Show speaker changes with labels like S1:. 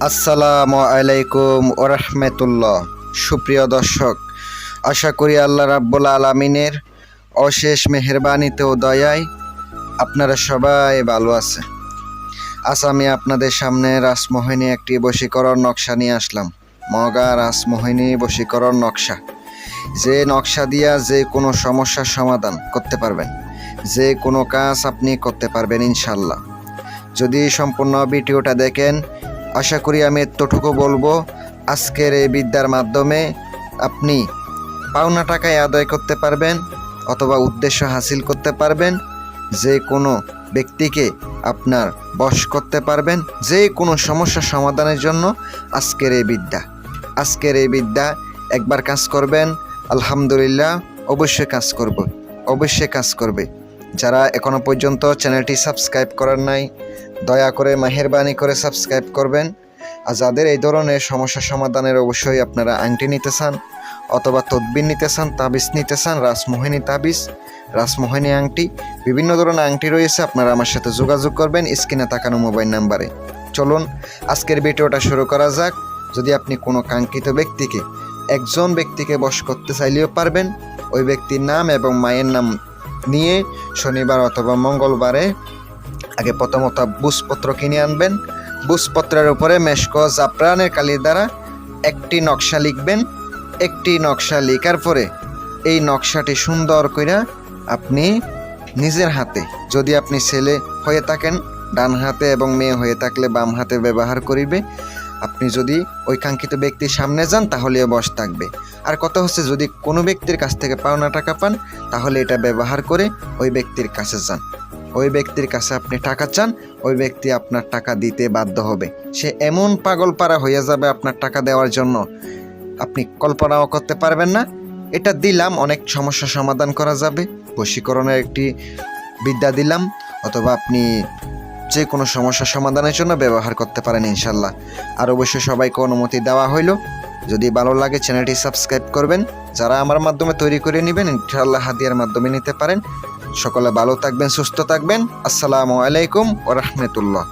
S1: আসসালামু আলাইকুম ওয়া রাহমাতুল্লাহ। সুপ্রিয় দর্শক, আশা করি আল্লাহ রাব্বুল আলামিনের অশেষ মেহেরবানিতে ও দয়ায় আপনারা সবাই ভালো আছেন। আজ আমি আপনাদের সামনে রাসমোহিনী একটি বশীকরণ নকশা নিয়ে আসলাম। মগা রাসমোহিনী বশীকরণ নকশা, যে নকশা দিয়া যে কোনো সমস্যার সমাধান করতে পারবেন, যে কোনো কাজ আপনি করতে পারবেন ইনশাল্লাহ। যদি সম্পূর্ণ ভিডিওটা দেখেন, আশা করি আমি এতটুকু বলবো, আজকের এই বিদ্যার মাধ্যমে আপনি পাওনা টাকায় আদায় করতে পারবেন অথবা উদ্দেশ্য হাসিল করতে পারবেন, যে কোনো ব্যক্তিকে আপনার বশ করতে পারবেন, যে কোনো সমস্যা সমাধানের জন্য আজকের এই বিদ্যা একবার কাজ করবেন, আলহামদুলিল্লাহ অবশ্যই কাজ করবে। যারা এখনো পর্যন্ত চ্যানেলটি সাবস্ক্রাইব করার নাই, দয়া করে মেহেরবানি করে সাবস্ক্রাইব করবেন। আর যাদের এই ধরনের সমস্যা সমাধানের অবশ্যই আপনারা আংটি নিতে চান অথবা তদবির নিতে চান, তাবিজ নিতে চান, রাসমোহিনী তাবিজ, রাসমোহিনী আংটি, বিভিন্ন ধরনের আংটি রয়েছে, আপনারা আমার সাথে যোগাযোগ করবেন স্ক্রিনে তাকানো মোবাইল নাম্বারে। চলুন আজকের ভিডিওটা শুরু করা যাক। যদি আপনি কোনো কাঙ্ক্ষিত ব্যক্তিকে, একজন ব্যক্তিকে বশ করতে চাইলেও পারবেন। ওই ব্যক্তির নাম এবং মায়ের নাম নিয়ে শনিবার অথবা মঙ্গলবারে আগে প্রথমত বুঝপত্র কিনে আনবেন। বুঝপত্রের উপরে মেশক জাফরানের কালির দ্বারা একটি নকশা লিখবেন। একটি নকশা লেখার পরে এই নকশাটি সুন্দর করে আপনি নিজের হাতে, যদি আপনি ছেলে হয়ে থাকেন ডান হাতে এবং মেয়ে হয়ে থাকলে বাম হাতে ব্যবহার করিবে। আপনি যদি ওই কাঙ্ক্ষিত ব্যক্তির সামনে যান তাহলে বশ থাকবে। আর কথা হচ্ছে, যদি কোনো ব্যক্তির কাছ থেকে পাওনা টাকা পান তাহলে এটা ব্যবহার করে ওই ব্যক্তির কাছে যান। ওই ব্যক্তির কাছে আপনি টাকা চান, ওই ব্যক্তি আপনার টাকা দিতে বাধ্য হবে। সে এমন পাগলপাড়া হয়ে যাবে আপনার টাকা দেওয়ার জন্য, আপনি কল্পনাও করতে পারবেন না। এটা দিলাম, অনেক সমস্যা সমাধান করা যাবে। বশীকরণের একটি বিদ্যা দিলাম, অথবা আপনি যে কোনো সমস্যা সমাধানের জন্য ব্যবহার করতে পারেন ইনশাল্লাহ। আর অবশ্যই সবাইকে অনুমতি দেওয়া হইল। যদি ভালো লাগে চ্যানেলটি সাবস্ক্রাইব করবেন। যারা আমার মাধ্যমে তৈরি করে নেবেন ইনশাল্লাহ হাদিয়ার মাধ্যমে নিতে পারেন। সকলে ভালো থাকবেন, সুস্থ থাকবেন। আসসালামু আলাইকুম ওয়া রাহমাতুল্লাহ।